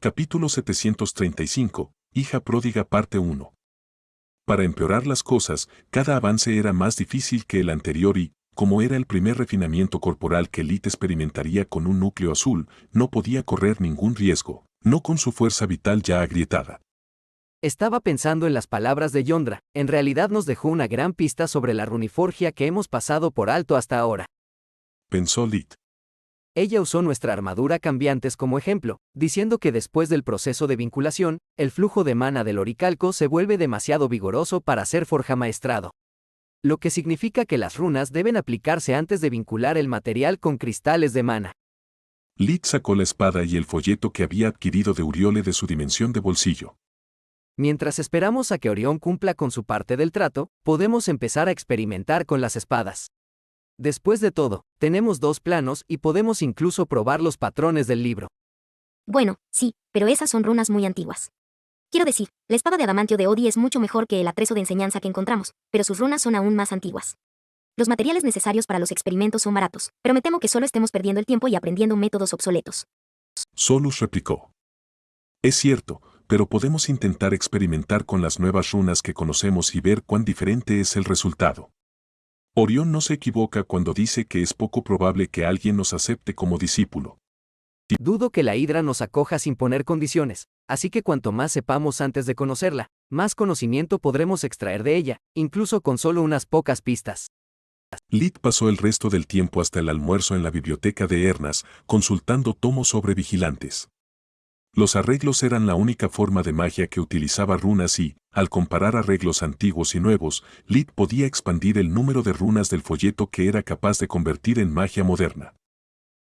Capítulo 735, Hija pródiga parte 1. Para empeorar las cosas, cada avance era más difícil que el anterior y, como era el primer refinamiento corporal que Lith experimentaría con un núcleo azul, no podía correr ningún riesgo, no con su fuerza vital ya agrietada. Estaba pensando en las palabras de Yondra, en realidad nos dejó una gran pista sobre la runiforgia que hemos pasado por alto hasta ahora. Pensó Lith. Ella usó nuestra armadura cambiantes como ejemplo, diciendo que después del proceso de vinculación, el flujo de mana del oricalco se vuelve demasiado vigoroso para ser forjamaestrado. Lo que significa que las runas deben aplicarse antes de vincular el material con cristales de mana. Lith sacó la espada y el folleto que había adquirido de Uriole de su dimensión de bolsillo. Mientras esperamos a que Orión cumpla con su parte del trato, podemos empezar a experimentar con las espadas. Después de todo, tenemos 2 planos y podemos incluso probar los patrones del libro. Bueno, sí, pero esas son runas muy antiguas. Quiero decir, la espada de adamantio de Odi es mucho mejor que el atrezo de enseñanza que encontramos, pero sus runas son aún más antiguas. Los materiales necesarios para los experimentos son baratos, pero me temo que solo estemos perdiendo el tiempo y aprendiendo métodos obsoletos. Solus replicó. Es cierto, pero podemos intentar experimentar con las nuevas runas que conocemos y ver cuán diferente es el resultado. Orión no se equivoca cuando dice que es poco probable que alguien nos acepte como discípulo. Dudo que la Hidra nos acoja sin poner condiciones, así que cuanto más sepamos antes de conocerla, más conocimiento podremos extraer de ella, incluso con solo unas pocas pistas. Lith pasó el resto del tiempo hasta el almuerzo en la biblioteca de Ernas, consultando tomos sobre vigilantes. Los arreglos eran la única forma de magia que utilizaba runas y, al comparar arreglos antiguos y nuevos, Lith podía expandir el número de runas del folleto que era capaz de convertir en magia moderna.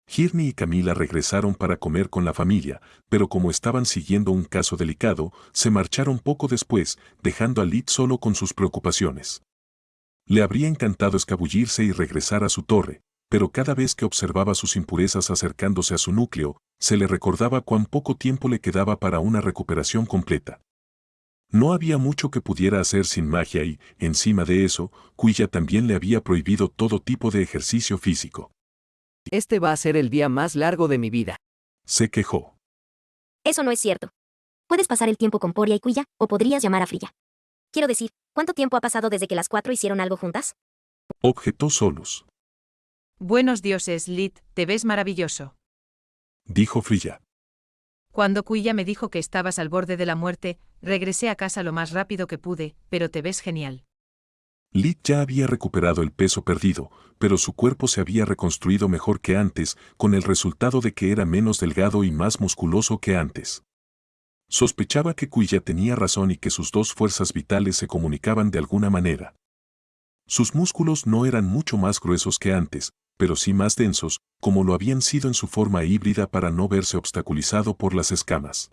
Hirni y Camila regresaron para comer con la familia, pero como estaban siguiendo un caso delicado, se marcharon poco después, dejando a Lith solo con sus preocupaciones. Le habría encantado escabullirse y regresar a su torre, pero cada vez que observaba sus impurezas acercándose a su núcleo, se le recordaba cuán poco tiempo le quedaba para una recuperación completa. No había mucho que pudiera hacer sin magia y, encima de eso, Quilla también le había prohibido todo tipo de ejercicio físico. Este va a ser el día más largo de mi vida. Se quejó. Eso no es cierto. Puedes pasar el tiempo con Poria y Quilla, o podrías llamar a Frilla. Quiero decir, ¿cuánto tiempo ha pasado desde que las 4 hicieron algo juntas? Objetó Solus. Buenos dioses, Lith, te ves maravilloso. Dijo Frilla. Cuando Quilla me dijo que estabas al borde de la muerte, regresé a casa lo más rápido que pude, pero te ves genial. Lith ya había recuperado el peso perdido, pero su cuerpo se había reconstruido mejor que antes, con el resultado de que era menos delgado y más musculoso que antes. Sospechaba que Quilla tenía razón y que sus 2 fuerzas vitales se comunicaban de alguna manera. Sus músculos no eran mucho más gruesos que antes, pero sí más densos, como lo habían sido en su forma híbrida para no verse obstaculizado por las escamas.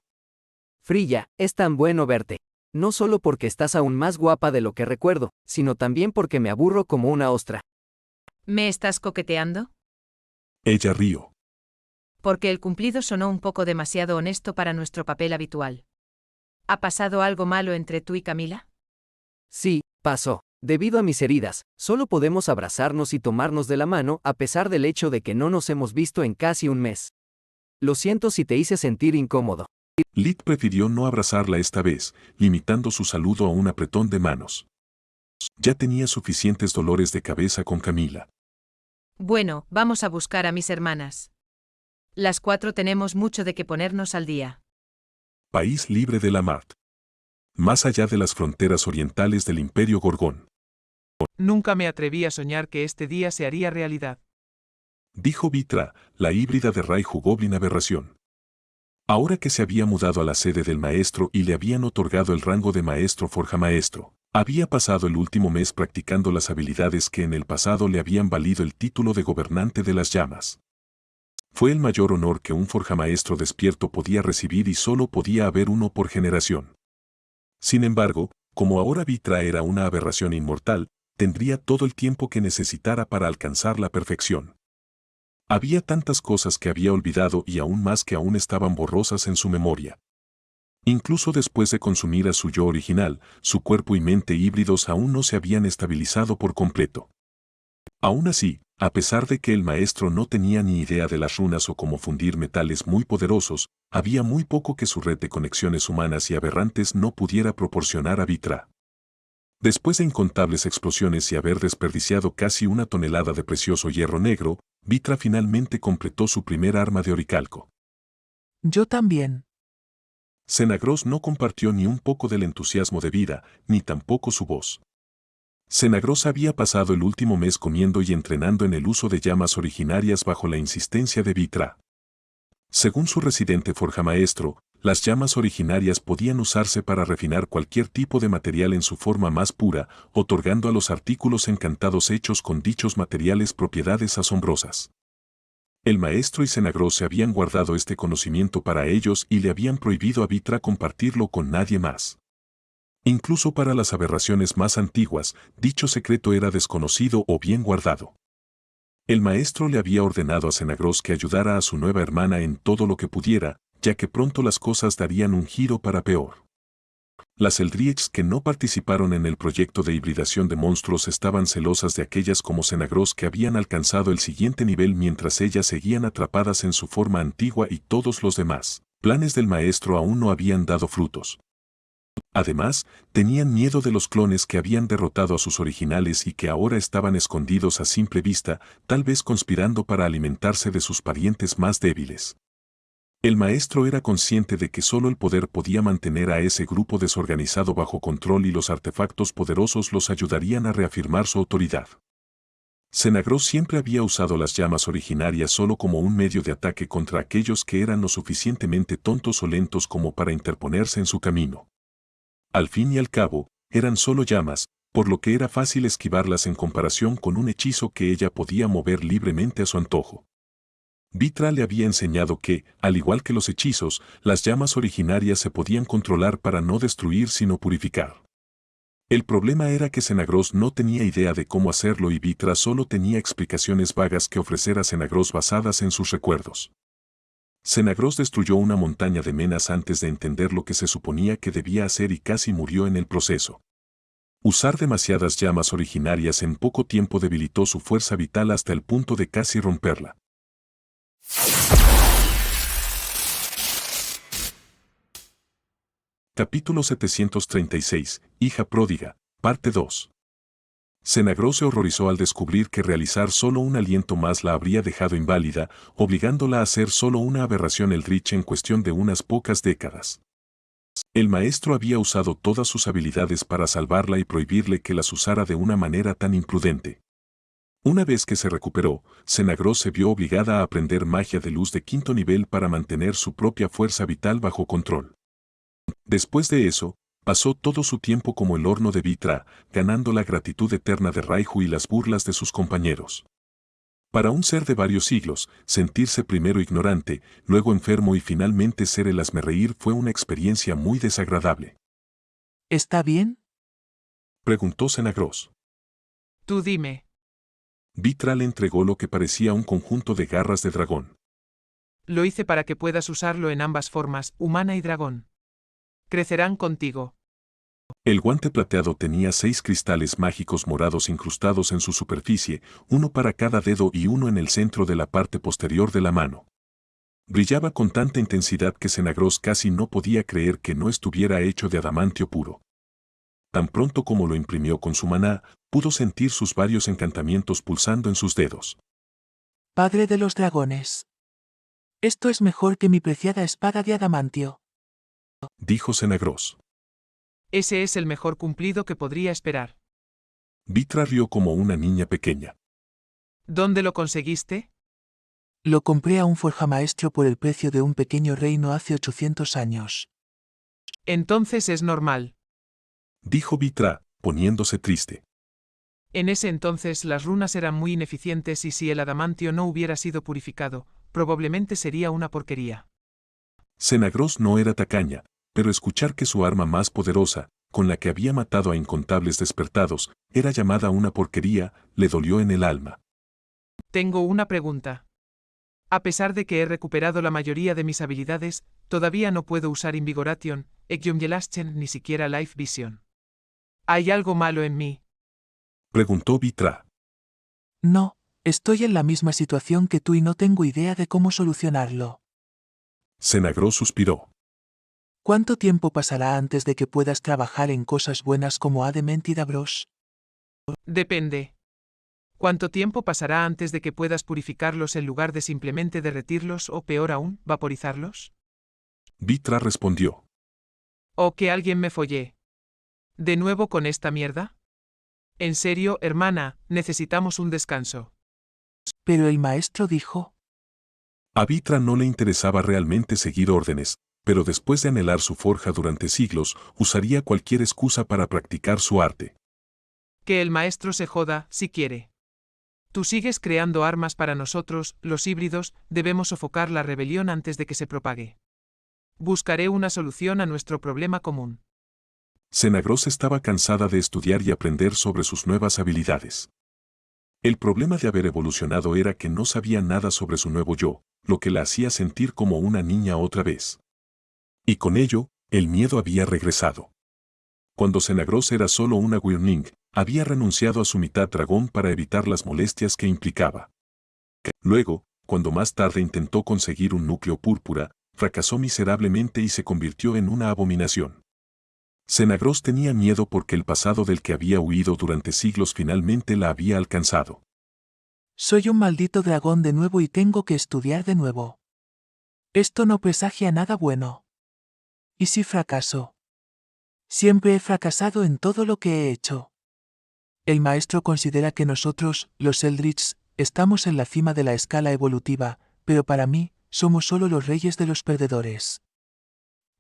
Frilla, es tan bueno verte. No solo porque estás aún más guapa de lo que recuerdo, sino también porque me aburro como una ostra. ¿Me estás coqueteando? Ella rió. Porque el cumplido sonó un poco demasiado honesto para nuestro papel habitual. ¿Ha pasado algo malo entre tú y Camila? Sí, pasó. Debido a mis heridas, solo podemos abrazarnos y tomarnos de la mano a pesar del hecho de que no nos hemos visto en casi un mes. Lo siento si te hice sentir incómodo. Lith prefirió no abrazarla esta vez, limitando su saludo a un apretón de manos. Ya tenía suficientes dolores de cabeza con Camila. Bueno, vamos a buscar a mis hermanas. Las 4 tenemos mucho de qué ponernos al día. País libre de la Mart. Más allá de las fronteras orientales del Imperio Gorgón. Nunca me atreví a soñar que este día se haría realidad. Dijo Vitra, la híbrida de Raihu Goblin Aberración. Ahora que se había mudado a la sede del maestro y le habían otorgado el rango de maestro forjamaestro, había pasado el último mes practicando las habilidades que en el pasado le habían valido el título de gobernante de las llamas. Fue el mayor honor que un forjamaestro despierto podía recibir y solo podía haber uno por generación. Sin embargo, como ahora Vitra era una aberración inmortal, tendría todo el tiempo que necesitara para alcanzar la perfección. Había tantas cosas que había olvidado y aún más que aún estaban borrosas en su memoria. Incluso después de consumir a su yo original, su cuerpo y mente híbridos aún no se habían estabilizado por completo. Aún así, A pesar de que el maestro no tenía ni idea de las runas o cómo fundir metales muy poderosos, había muy poco que su red de conexiones humanas y aberrantes no pudiera proporcionar a Vitra. Después de incontables explosiones y haber desperdiciado casi 1 tonelada de precioso hierro negro, Vitra finalmente completó su primer arma de oricalco. Yo también. Xenagros no compartió ni un poco del entusiasmo de vida, ni tampoco su voz. Xenagros había pasado el último mes comiendo y entrenando en el uso de llamas originarias bajo la insistencia de Vitra. Según su residente forjamaestro, las llamas originarias podían usarse para refinar cualquier tipo de material en su forma más pura, otorgando a los artículos encantados hechos con dichos materiales propiedades asombrosas. El maestro y Xenagros se habían guardado este conocimiento para ellos y le habían prohibido a Vitra compartirlo con nadie más. Incluso para las aberraciones más antiguas, dicho secreto era desconocido o bien guardado. El maestro le había ordenado a Xenagros que ayudara a su nueva hermana en todo lo que pudiera, ya que pronto las cosas darían un giro para peor. Las Eldritch que no participaron en el proyecto de hibridación de monstruos estaban celosas de aquellas como Xenagros que habían alcanzado el siguiente nivel mientras ellas seguían atrapadas en su forma antigua y todos los demás planes del maestro aún no habían dado frutos. Además, tenían miedo de los clones que habían derrotado a sus originales y que ahora estaban escondidos a simple vista, tal vez conspirando para alimentarse de sus parientes más débiles. El maestro era consciente de que solo el poder podía mantener a ese grupo desorganizado bajo control y los artefactos poderosos los ayudarían a reafirmar su autoridad. Xenagros siempre había usado las llamas originarias solo como un medio de ataque contra aquellos que eran lo suficientemente tontos o lentos como para interponerse en su camino. Al fin y al cabo, eran solo llamas, por lo que era fácil esquivarlas en comparación con un hechizo que ella podía mover libremente a su antojo. Vitra le había enseñado que, al igual que los hechizos, las llamas originarias se podían controlar para no destruir sino purificar. El problema era que Xenagros no tenía idea de cómo hacerlo y Vitra solo tenía explicaciones vagas que ofrecer a Xenagros basadas en sus recuerdos. Xenagros destruyó una montaña de menas antes de entender lo que se suponía que debía hacer y casi murió en el proceso. Usar demasiadas llamas originarias en poco tiempo debilitó su fuerza vital hasta el punto de casi romperla. Capítulo 736, Hija pródiga, parte 2. Xenagros se horrorizó al descubrir que realizar solo un aliento más la habría dejado inválida, obligándola a hacer solo una aberración Eldritch en cuestión de unas pocas décadas. El maestro había usado todas sus habilidades para salvarla y prohibirle que las usara de una manera tan imprudente. Una vez que se recuperó, Xenagros se vio obligada a aprender magia de luz de 5º nivel para mantener su propia fuerza vital bajo control. Después de eso, pasó todo su tiempo como el horno de Vitra, ganando la gratitud eterna de Raihu y las burlas de sus compañeros. Para un ser de varios siglos, sentirse primero ignorante, luego enfermo y finalmente ser el hazmerreír fue una experiencia muy desagradable. ¿Está bien? Preguntó Xenagros. Tú dime. Vitra le entregó lo que parecía un conjunto de garras de dragón. Lo hice para que puedas usarlo en ambas formas, humana y dragón. Crecerán contigo. El guante plateado tenía 6 cristales mágicos morados incrustados en su superficie, uno para cada dedo y uno en el centro de la parte posterior de la mano. Brillaba con tanta intensidad que Xenagros casi no podía creer que no estuviera hecho de adamantio puro. Tan pronto como lo imprimió con su maná, pudo sentir sus varios encantamientos pulsando en sus dedos. Padre de los dragones. Esto es mejor que mi preciada espada de adamantio. Dijo Xenagros. Ese es el mejor cumplido que podría esperar. Vitra rió como una niña pequeña. ¿Dónde lo conseguiste? Lo compré a un forjamaestro por el precio de un pequeño reino hace 800 años. Entonces es normal. Dijo Vitra, poniéndose triste. En ese entonces las runas eran muy ineficientes y si el adamantio no hubiera sido purificado, probablemente sería una porquería. Xenagros no era tacaña, pero escuchar que su arma más poderosa, con la que había matado a incontables despertados, era llamada una porquería, le dolió en el alma. Tengo una pregunta. A pesar de que he recuperado la mayoría de mis habilidades, todavía no puedo usar Invigoration, Ekjomjelaschen ni siquiera Life Vision. ¿Hay algo malo en mí? Preguntó Vitra. No, Estoy en la misma situación que tú y no tengo idea de cómo solucionarlo. Senagro suspiró. ¿Cuánto tiempo pasará antes de que puedas trabajar en cosas buenas como Adement y Davros? Depende. ¿Cuánto tiempo pasará antes de que puedas purificarlos en lugar de simplemente derretirlos o, peor aún, vaporizarlos? Vitra respondió. ¿O que alguien me follé? ¿De nuevo con esta mierda? En serio, hermana, necesitamos un descanso. Pero el maestro dijo. A Vitra no le interesaba realmente seguir órdenes, pero después de anhelar su forja durante siglos, usaría cualquier excusa para practicar su arte. Que el maestro se joda, si quiere. Tú sigues creando armas para nosotros, los híbridos, debemos sofocar la rebelión antes de que se propague. Buscaré una solución a nuestro problema común. Senagros estaba cansada de estudiar y aprender sobre sus nuevas habilidades. El problema de haber evolucionado era que no sabía nada sobre su nuevo yo, lo que la hacía sentir como una niña otra vez. Y con ello, el miedo había regresado. Cuando Senagros era solo una Wyrmling, había renunciado a su mitad dragón para evitar las molestias que implicaba. Luego, cuando más tarde intentó conseguir un núcleo púrpura, fracasó miserablemente y se convirtió en una abominación. Senagros tenía miedo porque el pasado del que había huido durante siglos finalmente la había alcanzado. Soy un maldito dragón de nuevo y tengo que estudiar de nuevo. Esto no presagia nada bueno. ¿Y si fracaso? Siempre he fracasado en todo lo que he hecho. El maestro considera que nosotros, los Eldritch, estamos en la cima de la escala evolutiva, pero para mí, somos solo los reyes de los perdedores.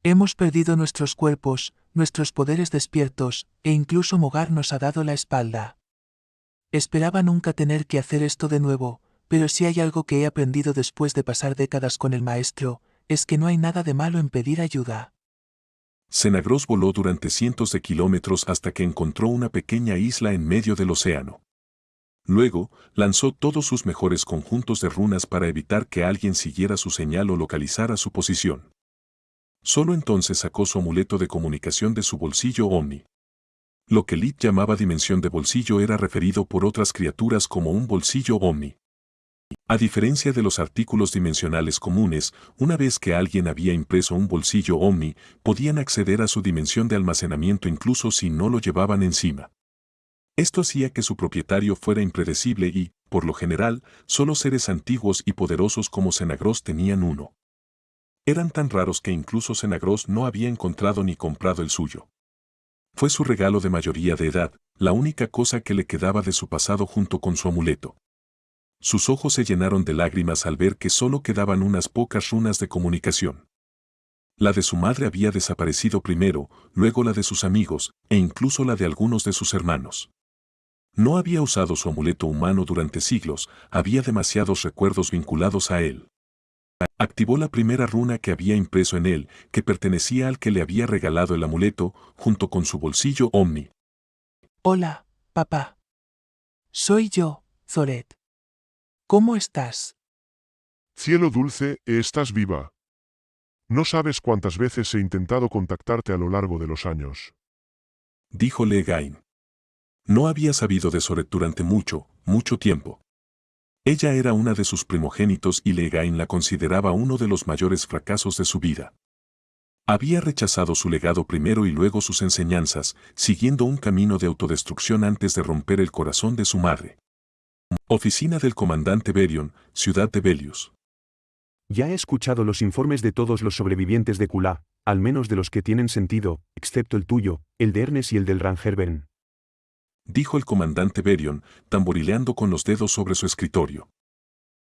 Hemos perdido nuestros cuerpos, nuestros poderes despiertos, e incluso Mogar nos ha dado la espalda. Esperaba nunca tener que hacer esto de nuevo, pero si hay algo que he aprendido después de pasar décadas con el maestro, es que no hay nada de malo en pedir ayuda. Senagros voló durante cientos de kilómetros hasta que encontró una pequeña isla en medio del océano. Luego, lanzó todos sus mejores conjuntos de runas para evitar que alguien siguiera su señal o localizara su posición. Solo entonces sacó su amuleto de comunicación de su bolsillo Omni. Lo que Lit llamaba dimensión de bolsillo era referido por otras criaturas como un bolsillo Omni. A diferencia de los artículos dimensionales comunes, una vez que alguien había impreso un bolsillo Omni, podían acceder a su dimensión de almacenamiento incluso si no lo llevaban encima. Esto hacía que su propietario fuera impredecible y, por lo general, solo seres antiguos y poderosos como Senagros tenían uno. Eran tan raros que incluso Senagros no había encontrado ni comprado el suyo. Fue su regalo de mayoría de edad, la única cosa que le quedaba de su pasado junto con su amuleto. Sus ojos se llenaron de lágrimas al ver que solo quedaban unas pocas runas de comunicación. La de su madre había desaparecido primero, luego la de sus amigos, e incluso la de algunos de sus hermanos. No había usado su amuleto humano durante siglos, había demasiados recuerdos vinculados a él. Activó la primera runa que había impreso en él, que pertenecía al que le había regalado el amuleto, junto con su bolsillo Omni. Hola, papá. Soy yo, Zoret. ¿Cómo estás? Cielo dulce, estás viva. No sabes cuántas veces he intentado contactarte a lo largo de los años. Dijo Legain. No había sabido de Zoret durante mucho, mucho tiempo. Ella era una de sus primogénitos y Legain la consideraba uno de los mayores fracasos de su vida. Había rechazado su legado primero y luego sus enseñanzas, siguiendo un camino de autodestrucción antes de romper el corazón de su madre. Oficina del comandante Berion, ciudad de Belius. Ya he escuchado los informes de todos los sobrevivientes de Kula, al menos de los que tienen sentido, excepto el tuyo, el de Ernest y el del Rangerben. Dijo el comandante Berion, tamborileando con los dedos sobre su escritorio.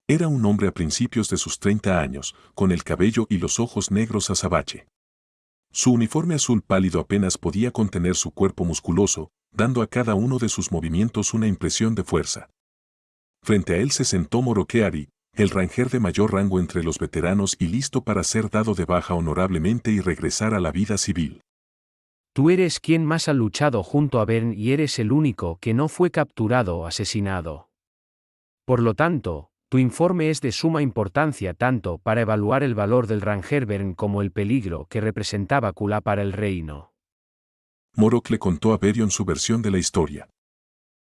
Era un hombre a principios de sus 30 años, con el cabello y los ojos negros azabache. Su uniforme azul pálido apenas podía contener su cuerpo musculoso, dando a cada uno de sus movimientos una impresión de fuerza. Frente a él se sentó Morokeari, el ranger de mayor rango entre los veteranos y listo para ser dado de baja honorablemente y regresar a la vida civil. Tú eres quien más ha luchado junto a Bern y eres el único que no fue capturado o asesinado. Por lo tanto, tu informe es de suma importancia tanto para evaluar el valor del Ranger Bern como el peligro que representaba Kula para el reino. Morok le contó a Berion su versión de la historia.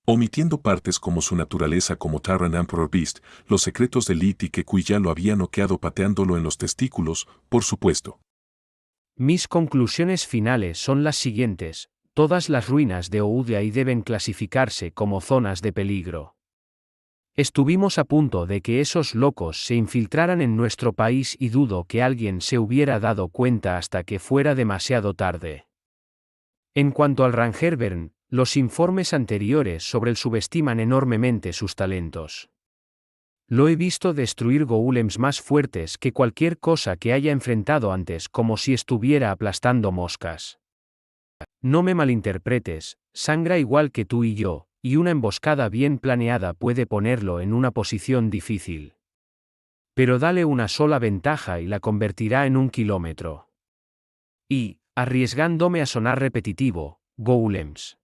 Omitiendo partes como su naturaleza como Terran Emperor Beast, los secretos de Lit y que Kuya lo había noqueado pateándolo en los testículos, por supuesto. Mis conclusiones finales son las siguientes: todas las ruinas de Oudiai deben clasificarse como zonas de peligro. Estuvimos a punto de que esos locos se infiltraran en nuestro país y dudo que alguien se hubiera dado cuenta hasta que fuera demasiado tarde. En cuanto al Rangervern, los informes anteriores sobre él subestiman enormemente sus talentos. Lo he visto destruir golems más fuertes que cualquier cosa que haya enfrentado antes, como si estuviera aplastando moscas. No me malinterpretes, sangra igual que tú y yo, y una emboscada bien planeada puede ponerlo en una posición difícil. Pero dale una sola ventaja y la convertirá en 1 kilómetro. Y, arriesgándome a sonar repetitivo, golems.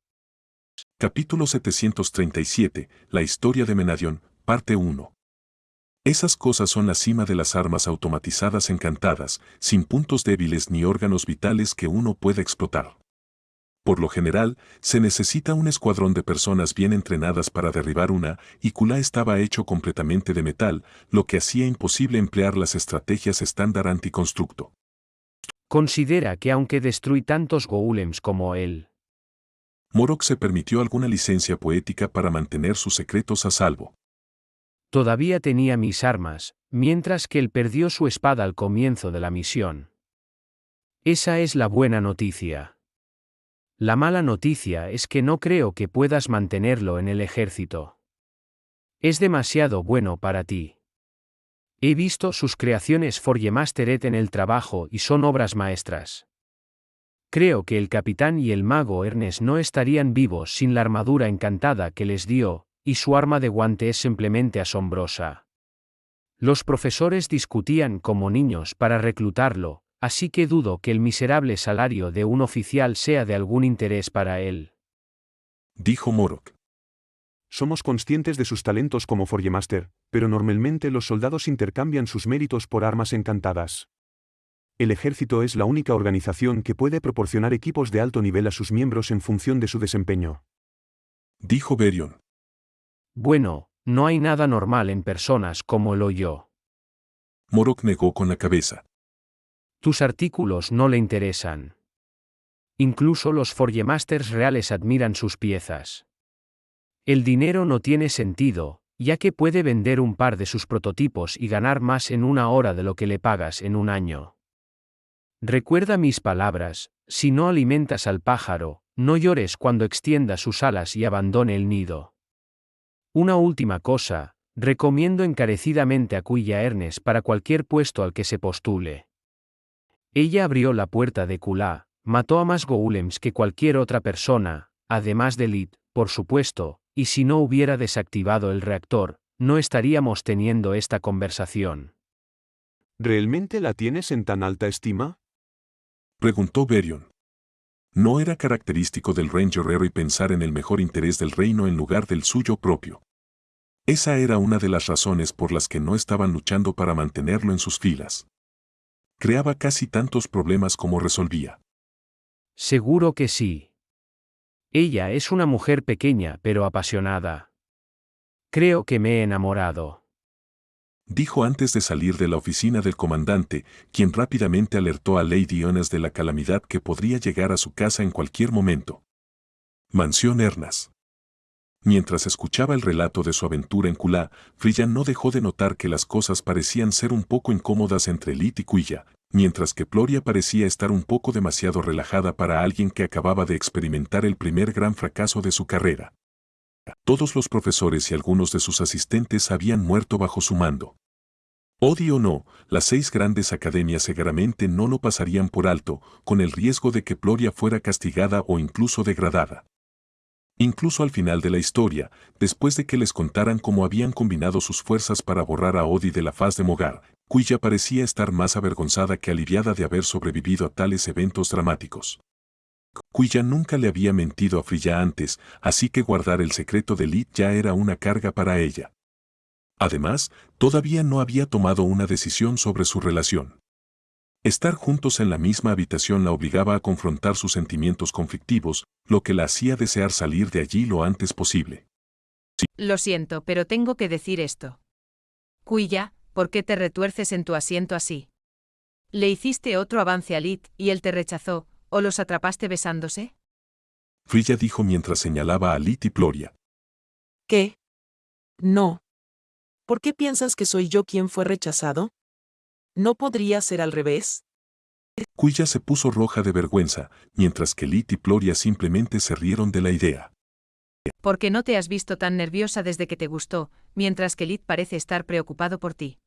Capítulo 737, La historia de Menadion, parte 1. Esas cosas son la cima de las armas automatizadas encantadas, sin puntos débiles ni órganos vitales que uno pueda explotar. Por lo general, se necesita un escuadrón de personas bien entrenadas para derribar una, y Kula estaba hecho completamente de metal, lo que hacía imposible emplear las estrategias estándar anticonstructo. Considera que aunque destruí tantos golems como él, Morok se permitió alguna licencia poética para mantener sus secretos a salvo. todavía tenía mis armas, mientras que él perdió su espada al comienzo de la misión. Esa es la buena noticia. La mala noticia es que no creo que puedas mantenerlo en el ejército. Es demasiado bueno para ti. He visto sus creaciones Forgemastered en el trabajo y son obras maestras. Creo que el capitán y el mago Ernest no estarían vivos sin la armadura encantada que les dio, y su arma de guante es simplemente asombrosa. Los profesores discutían como niños para reclutarlo, así que dudo que el miserable salario de un oficial sea de algún interés para él. Dijo Morok. Somos conscientes de sus talentos como Forgemaster, pero normalmente los soldados intercambian sus méritos por armas encantadas. El ejército es la única organización que puede proporcionar equipos de alto nivel a sus miembros en función de su desempeño. Dijo Berion. Bueno, no hay nada normal en personas como lo yo. Morok negó con la cabeza. Tus artículos no le interesan. Incluso los Forgemasters reales admiran sus piezas. El dinero no tiene sentido, ya que puede vender un par de sus prototipos y ganar más en 1 hora de lo que le pagas en 1 año. Recuerda mis palabras: si no alimentas al pájaro, no llores cuando extienda sus alas y abandone el nido. Una última cosa, recomiendo encarecidamente a Kuya Ernest para cualquier puesto al que se postule. Ella abrió la puerta de Kula, mató a más golems que cualquier otra persona, además de Lit, por supuesto, y si no hubiera desactivado el reactor, no estaríamos teniendo esta conversación. ¿Realmente la tienes en tan alta estima? Preguntó Berion. No era característico del Ranger Rero pensar en el mejor interés del reino en lugar del suyo propio. Esa era una de las razones por las que no estaban luchando para mantenerlo en sus filas. Creaba casi tantos problemas como resolvía. Seguro que sí. Ella es una mujer pequeña pero apasionada. Creo que me he enamorado. Dijo antes de salir de la oficina del comandante, quien rápidamente alertó a Lady Onas de la calamidad que podría llegar a su casa en cualquier momento. Mansión Ernas. Mientras escuchaba el relato de su aventura en Kula, Frillan no dejó de notar que las cosas parecían ser un poco incómodas entre Lit y Kuya, mientras que Ploria parecía estar un poco demasiado relajada para alguien que acababa de experimentar el primer gran fracaso de su carrera. Todos los profesores y algunos de sus asistentes habían muerto bajo su mando. Odie o no, las 6 grandes academias seguramente no lo pasarían por alto, con el riesgo de que Ploria fuera castigada o incluso degradada. Incluso al final de la historia, después de que les contaran cómo habían combinado sus fuerzas para borrar a Odie de la faz de Mogar, Kuya parecía estar más avergonzada que aliviada de haber sobrevivido a tales eventos dramáticos. Kuya nunca le había mentido a Frilla antes, así que guardar el secreto de Lit ya era una carga para ella. Además, todavía no había tomado una decisión sobre su relación. Estar juntos en la misma habitación la obligaba a confrontar sus sentimientos conflictivos, lo que la hacía desear salir de allí lo antes posible. Lo siento, pero tengo que decir esto. Quilla, ¿por qué te retuerces en tu asiento así? ¿Le hiciste otro avance a Lit y él te rechazó, o los atrapaste besándose? Frilla dijo mientras señalaba a Lit y Ploria. ¿Qué? No. ¿Por qué piensas que soy yo quien fue rechazado? ¿No podría ser al revés? Quilla se puso roja de vergüenza, mientras que Lit y Ploria simplemente se rieron de la idea. Porque no te has visto tan nerviosa desde que te gustó, mientras que Lit parece estar preocupado por ti.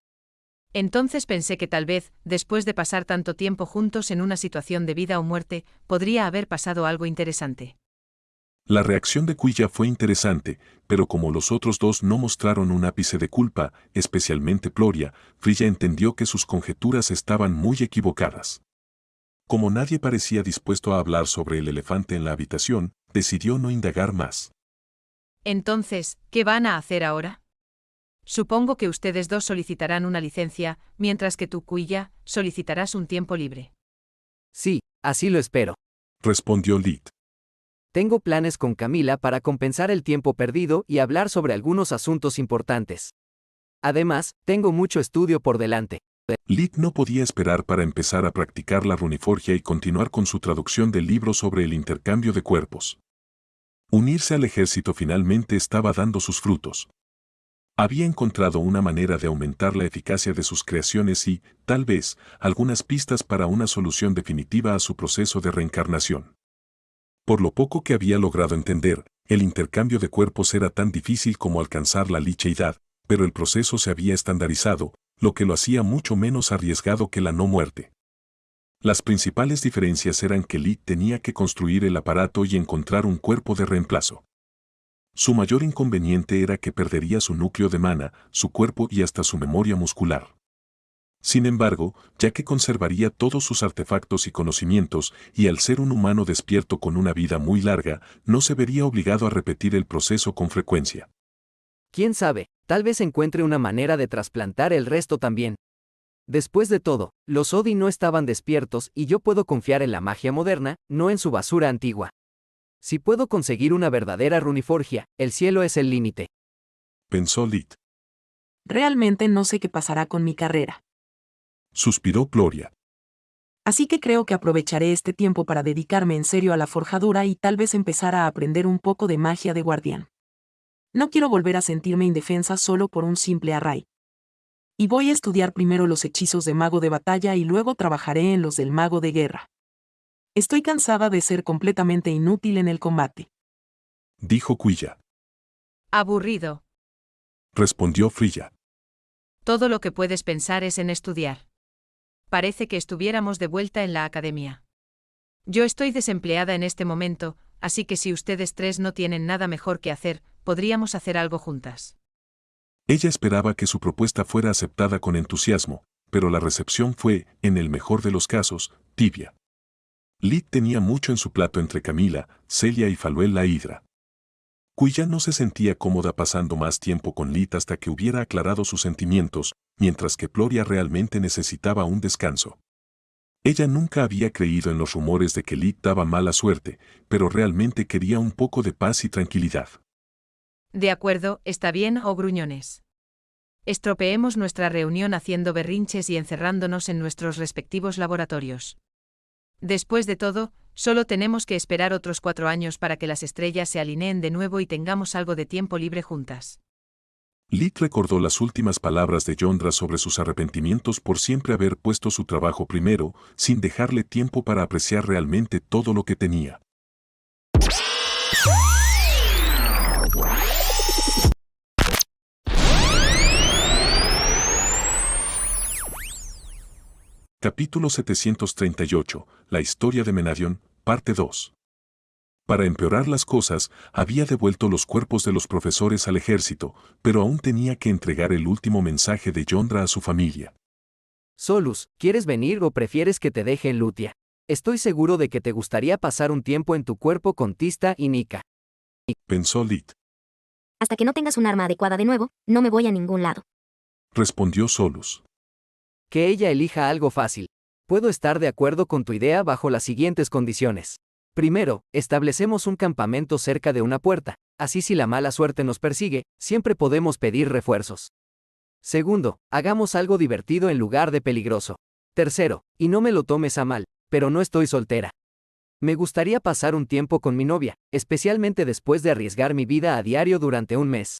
Entonces pensé que tal vez, después de pasar tanto tiempo juntos en una situación de vida o muerte, podría haber pasado algo interesante. La reacción de Quilla fue interesante, pero como los otros dos no mostraron un ápice de culpa, especialmente Ploria, Frilla entendió que sus conjeturas estaban muy equivocadas. Como nadie parecía dispuesto a hablar sobre el elefante en la habitación, decidió no indagar más. Entonces, ¿qué van a hacer ahora? Supongo que ustedes dos solicitarán una licencia, mientras que tú, Quilla, solicitarás un tiempo libre. Sí, así lo espero. Respondió Lit. Tengo planes con Camila para compensar el tiempo perdido y hablar sobre algunos asuntos importantes. Además, tengo mucho estudio por delante. Lit no podía esperar para empezar a practicar la runiforgia y continuar con su traducción del libro sobre el intercambio de cuerpos. Unirse al ejército finalmente estaba dando sus frutos. Había encontrado una manera de aumentar la eficacia de sus creaciones y, tal vez, algunas pistas para una solución definitiva a su proceso de reencarnación. Por lo poco que había logrado entender, el intercambio de cuerpos era tan difícil como alcanzar la licheidad, pero el proceso se había estandarizado, lo que lo hacía mucho menos arriesgado que la no muerte. Las principales diferencias eran que Lit tenía que construir el aparato y encontrar un cuerpo de reemplazo. Su mayor inconveniente era que perdería su núcleo de mana, su cuerpo y hasta su memoria muscular. Sin embargo, ya que conservaría todos sus artefactos y conocimientos, y al ser un humano despierto con una vida muy larga, no se vería obligado a repetir el proceso con frecuencia. ¿Quién sabe? Tal vez encuentre una manera de trasplantar el resto también. Después de todo, los Odi no estaban despiertos y yo puedo confiar en la magia moderna, no en su basura antigua. Si puedo conseguir una verdadera runiforgia, el cielo es el límite. Pensó Lit. Realmente no sé qué pasará con mi carrera. Suspiró Ploria. Así que creo que aprovecharé este tiempo para dedicarme en serio a la forjadura y tal vez empezar a aprender un poco de magia de guardián. No quiero volver a sentirme indefensa solo por un simple array. Y voy a estudiar primero los hechizos de mago de batalla y luego trabajaré en los del mago de guerra. Estoy cansada de ser completamente inútil en el combate. Dijo Quilla. Aburrido. Respondió Frilla. Todo lo que puedes pensar es en estudiar. Parece que estuviéramos de vuelta en la academia. Yo estoy desempleada en este momento, así que si ustedes tres no tienen nada mejor que hacer, podríamos hacer algo juntas. Ella esperaba que su propuesta fuera aceptada con entusiasmo, pero la recepción fue, en el mejor de los casos, tibia. Lit tenía mucho en su plato entre Camila, Celia y Faluel la Hidra. Quilla no se sentía cómoda pasando más tiempo con Lit hasta que hubiera aclarado sus sentimientos, mientras que Ploria realmente necesitaba un descanso. Ella nunca había creído en los rumores de que Lit daba mala suerte, pero realmente quería un poco de paz y tranquilidad. De acuerdo, está bien, oh gruñones. Estropeemos nuestra reunión haciendo berrinches y encerrándonos en nuestros respectivos laboratorios. Después de todo, solo tenemos que esperar otros 4 años para que las estrellas se alineen de nuevo y tengamos algo de tiempo libre juntas. Lit recordó las últimas palabras de Yondra sobre sus arrepentimientos por siempre haber puesto su trabajo primero, sin dejarle tiempo para apreciar realmente todo lo que tenía. Capítulo 738, La historia de Menadion, parte 2. Para empeorar las cosas, había devuelto los cuerpos de los profesores al ejército, pero aún tenía que entregar el último mensaje de Yondra a su familia. Solus, ¿quieres venir o prefieres que te deje en Lutia? Estoy seguro de que te gustaría pasar un tiempo en tu cuerpo con Tista y Nika. Pensó Lit. Hasta que no tengas un arma adecuada de nuevo, no me voy a ningún lado. Respondió Solus. Que ella elija algo fácil. Puedo estar de acuerdo con tu idea bajo las siguientes condiciones. Primero, establecemos un campamento cerca de una puerta, así si la mala suerte nos persigue, siempre podemos pedir refuerzos. Segundo, hagamos algo divertido en lugar de peligroso. Tercero, y no me lo tomes a mal, pero no estoy soltera. Me gustaría pasar un tiempo con mi novia, especialmente después de arriesgar mi vida a diario durante un mes.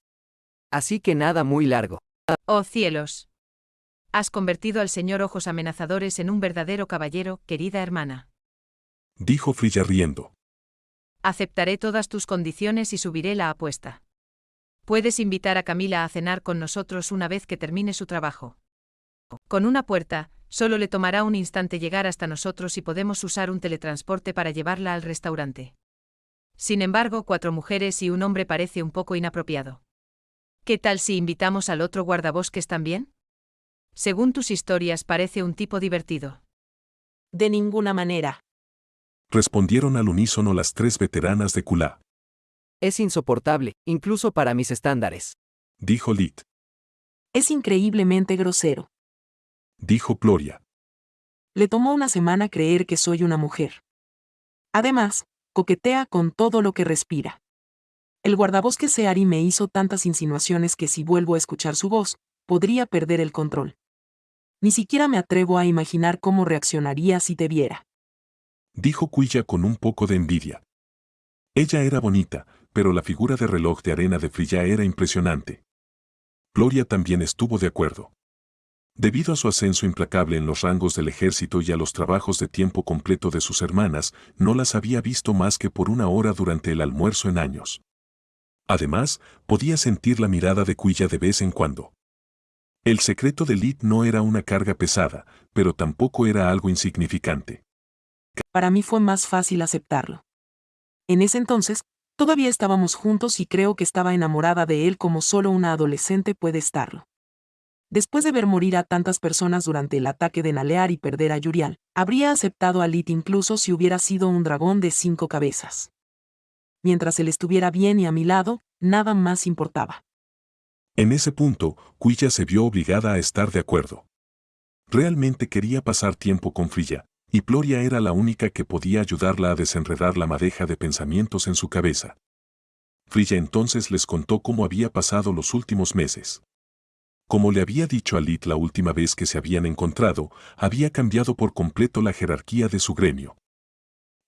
Así que nada muy largo. ¡Oh cielos! Has convertido al señor Ojos Amenazadores en un verdadero caballero, querida hermana. Dijo Frilla riendo. Aceptaré todas tus condiciones y subiré la apuesta. Puedes invitar a Camila a cenar con nosotros una vez que termine su trabajo. Con una puerta, solo le tomará un instante llegar hasta nosotros y podemos usar un teletransporte para llevarla al restaurante. Sin embargo, 4 mujeres y un hombre parece un poco inapropiado. ¿Qué tal si invitamos al otro guardabosques también? Según tus historias, parece un tipo divertido. De ninguna manera. Respondieron al unísono las 3 veteranas de Kula. Es insoportable, incluso para mis estándares. Dijo Lit. Es increíblemente grosero. Dijo Gloria. Le tomó una semana creer que soy una mujer. Además, coquetea con todo lo que respira. El guardabosques Seari me hizo tantas insinuaciones que si vuelvo a escuchar su voz, podría perder el control. Ni siquiera me atrevo a imaginar cómo reaccionaría si te viera. Dijo Quilla con un poco de envidia. Ella era bonita, pero la figura de reloj de arena de Frilla era impresionante. Gloria también estuvo de acuerdo. Debido a su ascenso implacable en los rangos del ejército y a los trabajos de tiempo completo de sus hermanas, no las había visto más que por 1 hora durante el almuerzo en años. Además, podía sentir la mirada de Quilla de vez en cuando. El secreto de Lit no era una carga pesada, pero tampoco era algo insignificante. Para mí fue más fácil aceptarlo. En ese entonces, todavía estábamos juntos y creo que estaba enamorada de él como solo una adolescente puede estarlo. Después de ver morir a tantas personas durante el ataque de Nalear y perder a Yurial, habría aceptado a Lit incluso si hubiera sido un dragón de 5 cabezas. Mientras él estuviera bien y a mi lado, nada más importaba. En ese punto, Quilla se vio obligada a estar de acuerdo. Realmente quería pasar tiempo con Frilla, y Gloria era la única que podía ayudarla a desenredar la madeja de pensamientos en su cabeza. Frilla entonces les contó cómo había pasado los últimos meses. Como le había dicho a Lit la última vez que se habían encontrado, había cambiado por completo la jerarquía de su gremio.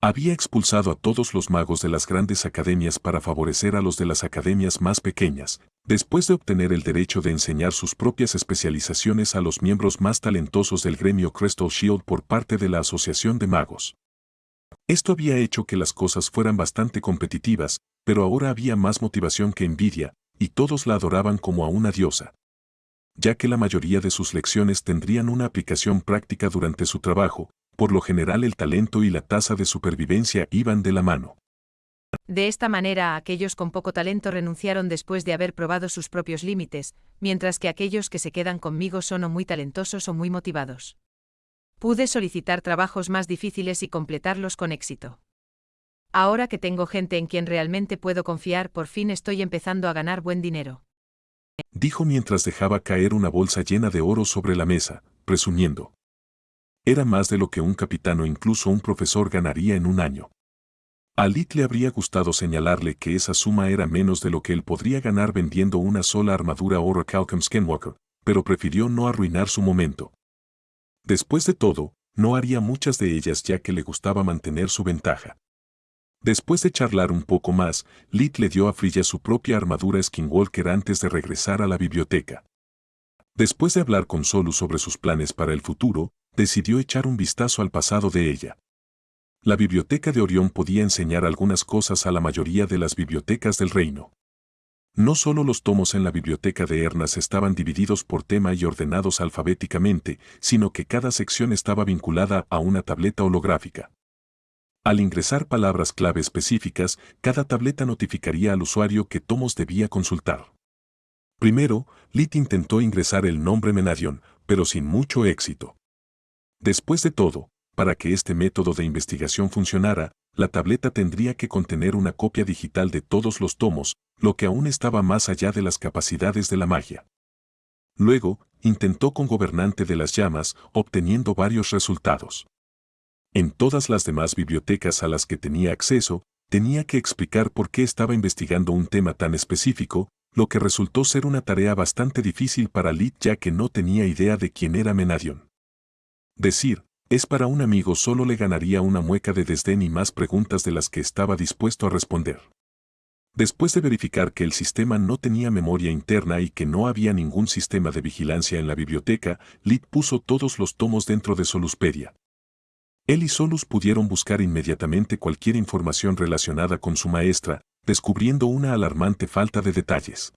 Había expulsado a todos los magos de las grandes academias para favorecer a los de las academias más pequeñas, después de obtener el derecho de enseñar sus propias especializaciones a los miembros más talentosos del gremio Crystal Shield por parte de la Asociación de Magos. Esto había hecho que las cosas fueran bastante competitivas, pero ahora había más motivación que envidia, y todos la adoraban como a una diosa. Ya que la mayoría de sus lecciones tendrían una aplicación práctica durante su trabajo, por lo general el talento y la tasa de supervivencia iban de la mano. De esta manera, aquellos con poco talento renunciaron después de haber probado sus propios límites, mientras que aquellos que se quedan conmigo son o muy talentosos o muy motivados. Pude solicitar trabajos más difíciles y completarlos con éxito. Ahora que tengo gente en quien realmente puedo confiar, por fin estoy empezando a ganar buen dinero. Dijo mientras dejaba caer una bolsa llena de oro sobre la mesa, presumiendo. Era más de lo que un capitán o incluso un profesor ganaría en un año. A Lit le habría gustado señalarle que esa suma era menos de lo que él podría ganar vendiendo una sola armadura Orichalcum Skinwalker, pero prefirió no arruinar su momento. Después de todo, no haría muchas de ellas ya que le gustaba mantener su ventaja. Después de charlar un poco más, Lit le dio a Frilla su propia armadura Skinwalker antes de regresar a la biblioteca. Después de hablar con Solu sobre sus planes para el futuro, decidió echar un vistazo al pasado de ella. La biblioteca de Orión podía enseñar algunas cosas a la mayoría de las bibliotecas del reino. No solo los tomos en la biblioteca de Ernas estaban divididos por tema y ordenados alfabéticamente, sino que cada sección estaba vinculada a una tableta holográfica. Al ingresar palabras clave específicas, cada tableta notificaría al usuario qué tomos debía consultar. Primero, Lit intentó ingresar el nombre Menadion, pero sin mucho éxito. Después de todo, para que este método de investigación funcionara, la tableta tendría que contener una copia digital de todos los tomos, lo que aún estaba más allá de las capacidades de la magia. Luego, intentó con Gobernante de las Llamas, obteniendo varios resultados. En todas las demás bibliotecas a las que tenía acceso, tenía que explicar por qué estaba investigando un tema tan específico, lo que resultó ser una tarea bastante difícil para Lid ya que no tenía idea de quién era Menadion. Decir, es para un amigo solo le ganaría una mueca de desdén y más preguntas de las que estaba dispuesto a responder. Después de verificar que el sistema no tenía memoria interna y que no había ningún sistema de vigilancia en la biblioteca, Lid puso todos los tomos dentro de Soluspedia. Él y Solus pudieron buscar inmediatamente cualquier información relacionada con su maestra, descubriendo una alarmante falta de detalles.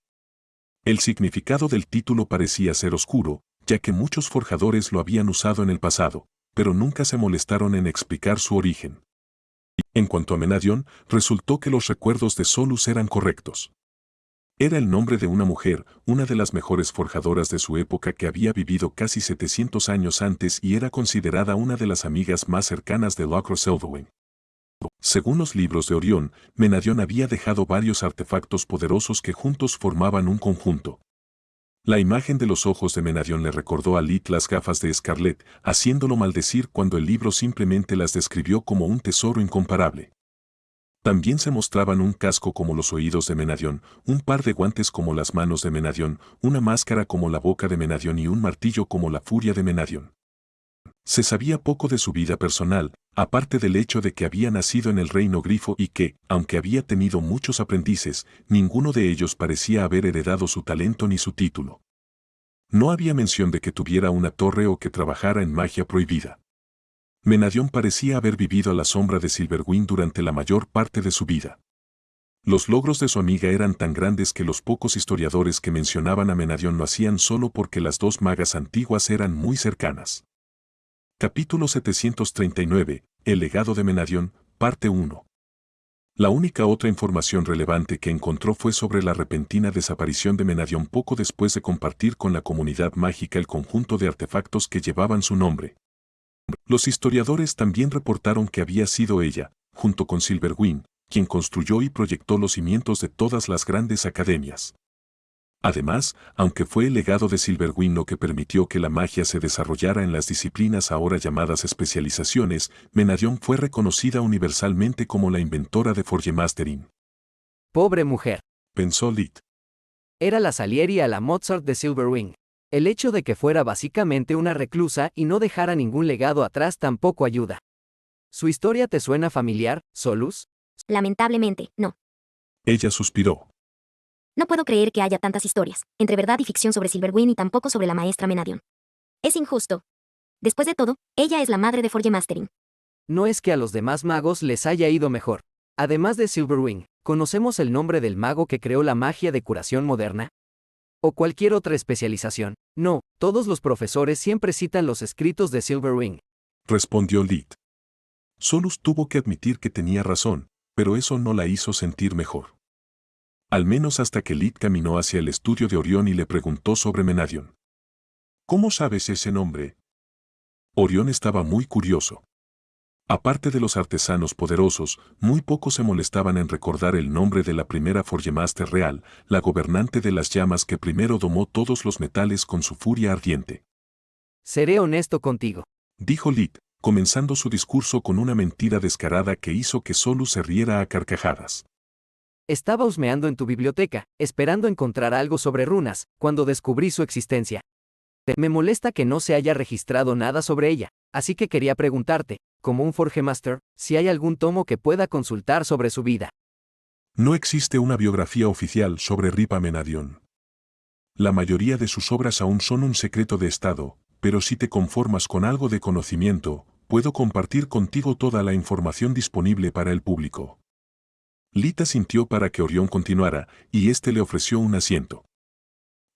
El significado del título parecía ser oscuro, ya que muchos forjadores lo habían usado en el pasado, pero nunca se molestaron en explicar su origen. En cuanto a Menadion, resultó que los recuerdos de Solus eran correctos. Era el nombre de una mujer, una de las mejores forjadoras de su época que había vivido casi 700 años antes y era considerada una de las amigas más cercanas de Locro Selvain. Según los libros de Orión, Menadion había dejado varios artefactos poderosos que juntos formaban un conjunto. La imagen de los ojos de Menadion le recordó a Lid las gafas de Scarlet, haciéndolo maldecir cuando el libro simplemente las describió como un tesoro incomparable. También se mostraban un casco como los oídos de Menadion, un par de guantes como las manos de Menadion, una máscara como la boca de Menadion y un martillo como la furia de Menadion. Se sabía poco de su vida personal, aparte del hecho de que había nacido en el reino grifo y que, aunque había tenido muchos aprendices, ninguno de ellos parecía haber heredado su talento ni su título. No había mención de que tuviera una torre o que trabajara en magia prohibida. Menadion parecía haber vivido a la sombra de Silverwind durante la mayor parte de su vida. Los logros de su amiga eran tan grandes que los pocos historiadores que mencionaban a Menadion lo hacían solo porque las dos magas antiguas eran muy cercanas. Capítulo 739, El legado de Menadion, parte 1. La única otra información relevante que encontró fue sobre la repentina desaparición de Menadion poco después de compartir con la comunidad mágica el conjunto de artefactos que llevaban su nombre. Los historiadores también reportaron que había sido ella, junto con Silverwind, quien construyó y proyectó los cimientos de todas las grandes academias. Además, aunque fue el legado de Silverwind lo que permitió que la magia se desarrollara en las disciplinas ahora llamadas especializaciones, Menadion fue reconocida universalmente como la inventora de Forgemastering. Pobre mujer. Pensó Lid. Era la Salieri a la Mozart de Silverwing. El hecho de que fuera básicamente una reclusa y no dejara ningún legado atrás tampoco ayuda. ¿Su historia te suena familiar, Solus? Lamentablemente, no. Ella suspiró. No puedo creer que haya tantas historias, entre verdad y ficción sobre Silverwind y tampoco sobre la maestra Menadion. Es injusto. Después de todo, ella es la madre de Forgemastering. No es que a los demás magos les haya ido mejor. Además de Silverwing, ¿conocemos el nombre del mago que creó la magia de curación moderna? ¿O cualquier otra especialización? No, todos los profesores siempre citan los escritos de Silverwing. Respondió Lid. Solus tuvo que admitir que tenía razón, pero eso no la hizo sentir mejor. Al menos hasta que Lid caminó hacia el estudio de Orión y le preguntó sobre Menadion. ¿Cómo sabes ese nombre? Orión estaba muy curioso. Aparte de los artesanos poderosos, muy pocos se molestaban en recordar el nombre de la primera Forgemaster real, la gobernante de las llamas que primero domó todos los metales con su furia ardiente. Seré honesto contigo, dijo Lid, comenzando su discurso con una mentira descarada que hizo que Solus se riera a carcajadas. Estaba husmeando en tu biblioteca, esperando encontrar algo sobre runas, cuando descubrí su existencia. Me molesta que no se haya registrado nada sobre ella, así que quería preguntarte, como un Forgemaster, si hay algún tomo que pueda consultar sobre su vida. No existe una biografía oficial sobre Ripa Menadion. La mayoría de sus obras aún son un secreto de estado, pero si te conformas con algo de conocimiento, puedo compartir contigo toda la información disponible para el público. Lid asintió para que Orión continuara, y éste le ofreció un asiento.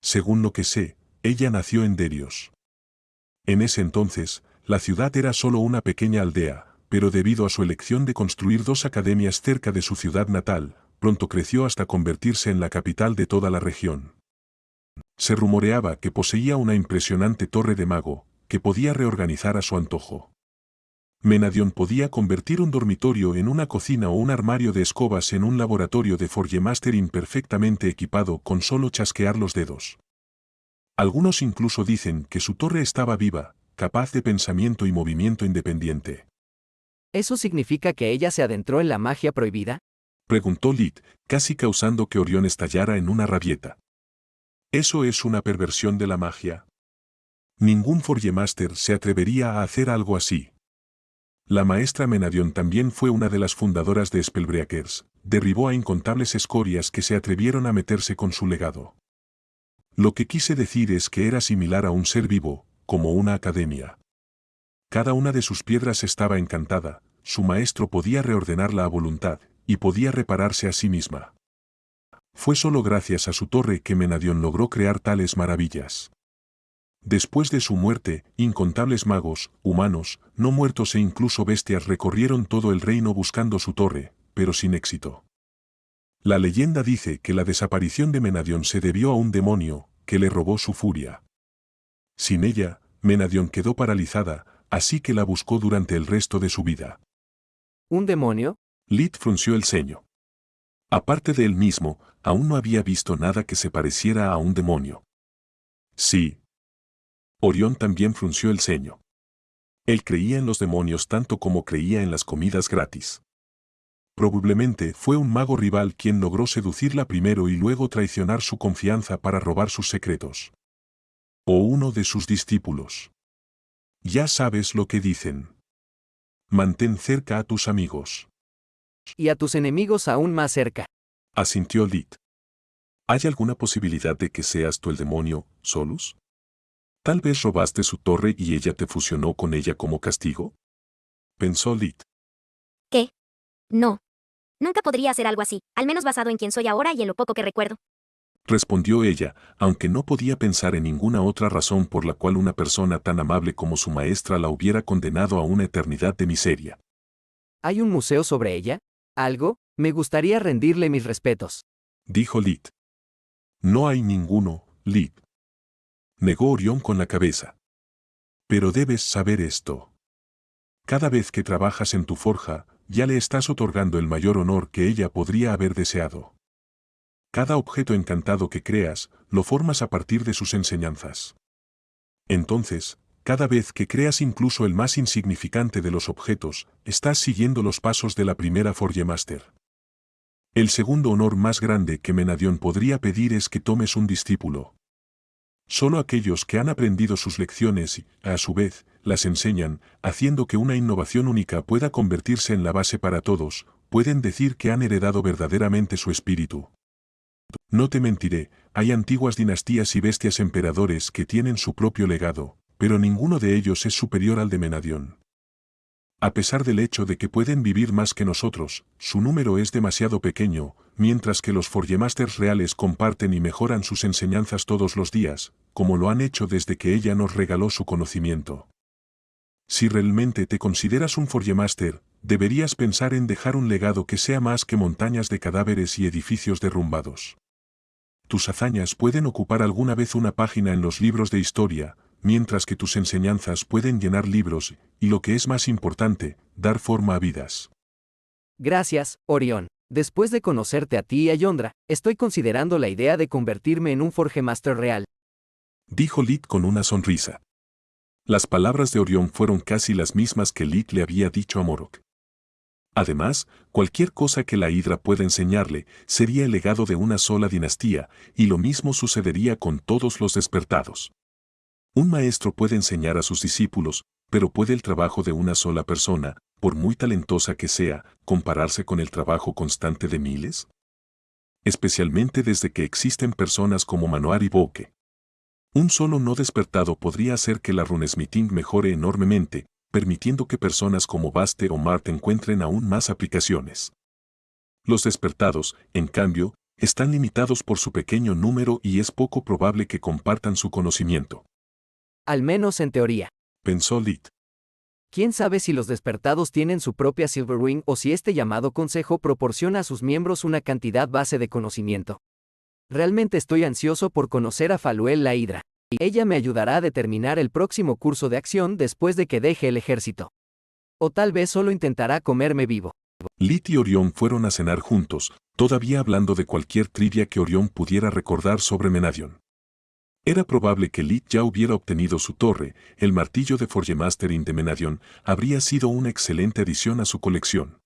Según lo que sé, ella nació en Derios. En ese entonces, la ciudad era solo una pequeña aldea, pero debido a su elección de construir 2 academias cerca de su ciudad natal, pronto creció hasta convertirse en la capital de toda la región. Se rumoreaba que poseía una impresionante torre de mago, que podía reorganizar a su antojo. Menadion podía convertir un dormitorio en una cocina o un armario de escobas en un laboratorio de Forgemastering perfectamente equipado con solo chasquear los dedos. Algunos incluso dicen que su torre estaba viva, capaz de pensamiento y movimiento independiente. ¿Eso significa que ella se adentró en la magia prohibida? Preguntó Lid, casi causando que Orión estallara en una rabieta. ¿Eso es una perversión de la magia? Ningún Forgemaster se atrevería a hacer algo así. La maestra Menadion también fue una de las fundadoras de Spellbreakers, derribó a incontables escorias que se atrevieron a meterse con su legado. Lo que quise decir es que era similar a un ser vivo, como una academia. Cada una de sus piedras estaba encantada, su maestro podía reordenarla a voluntad, y podía repararse a sí misma. Fue solo gracias a su torre que Menadion logró crear tales maravillas. Después de su muerte, incontables magos, humanos, no muertos e incluso bestias recorrieron todo el reino buscando su torre, pero sin éxito. La leyenda dice que la desaparición de Menadion se debió a un demonio, que le robó su furia. Sin ella, Menadion quedó paralizada, así que la buscó durante el resto de su vida. ¿Un demonio? Lid frunció el ceño. Aparte de él mismo, aún no había visto nada que se pareciera a un demonio. Sí. Orión también frunció el ceño. Él creía en los demonios tanto como creía en las comidas gratis. Probablemente fue un mago rival quien logró seducirla primero y luego traicionar su confianza para robar sus secretos. O uno de sus discípulos. Ya sabes lo que dicen. Mantén cerca a tus amigos. Y a tus enemigos aún más cerca. Asintió Lid. ¿Hay alguna posibilidad de que seas tú el demonio, Solus? ¿Tal vez robaste su torre y ella te fusionó con ella como castigo? Pensó Lid. ¿Qué? No. Nunca podría hacer algo así, al menos basado en quién soy ahora y en lo poco que recuerdo. Respondió ella, aunque no podía pensar en ninguna otra razón por la cual una persona tan amable como su maestra la hubiera condenado a una eternidad de miseria. ¿Hay un museo sobre ella? ¿Algo? Me gustaría rendirle mis respetos. Dijo Lid. No hay ninguno, Lid. Negó Orión con la cabeza. Pero debes saber esto. Cada vez que trabajas en tu forja, ya le estás otorgando el mayor honor que ella podría haber deseado. Cada objeto encantado que creas, lo formas a partir de sus enseñanzas. Entonces, cada vez que creas incluso el más insignificante de los objetos, estás siguiendo los pasos de la primera Forgemaster. El segundo honor más grande que Menadion podría pedir es que tomes un discípulo. Solo aquellos que han aprendido sus lecciones y, a su vez, las enseñan, haciendo que una innovación única pueda convertirse en la base para todos, pueden decir que han heredado verdaderamente su espíritu. No te mentiré, hay antiguas dinastías y bestias emperadores que tienen su propio legado, pero ninguno de ellos es superior al de Menadion. A pesar del hecho de que pueden vivir más que nosotros, su número es demasiado pequeño, mientras que los Forgemasters reales comparten y mejoran sus enseñanzas todos los días, como lo han hecho desde que ella nos regaló su conocimiento. Si realmente te consideras un Forgemaster, deberías pensar en dejar un legado que sea más que montañas de cadáveres y edificios derrumbados. Tus hazañas pueden ocupar alguna vez una página en los libros de historia, mientras que tus enseñanzas pueden llenar libros y, lo que es más importante, dar forma a vidas. Gracias, Orión. Después de conocerte a ti y a Yondra, estoy considerando la idea de convertirme en un Forgemaster real. Dijo Lid con una sonrisa. Las palabras de Orión fueron casi las mismas que Lid le había dicho a Morok. Además, cualquier cosa que la Hidra pueda enseñarle sería el legado de una sola dinastía, y lo mismo sucedería con todos los despertados. Un maestro puede enseñar a sus discípulos, pero ¿puede el trabajo de una sola persona, por muy talentosa que sea, compararse con el trabajo constante de miles? Especialmente desde que existen personas como Manoar y Bouke. Un solo no despertado podría hacer que la runesmithing mejore enormemente, permitiendo que personas como Baste o Mart encuentren aún más aplicaciones. Los despertados, en cambio, están limitados por su pequeño número y es poco probable que compartan su conocimiento. Al menos en teoría. Pensó Lid. ¿Quién sabe si los despertados tienen su propia Silverwing o si este llamado consejo proporciona a sus miembros una cantidad base de conocimiento? Realmente estoy ansioso por conocer a Faluel la Hidra. Ella me ayudará a determinar el próximo curso de acción después de que deje el ejército. O tal vez solo intentará comerme vivo. Lid y Orión fueron a cenar juntos, todavía hablando de cualquier trivia que Orión pudiera recordar sobre Menadion. Era probable que Lee ya hubiera obtenido su torre, el martillo de Forgemaster in the Menadion habría sido una excelente adición a su colección.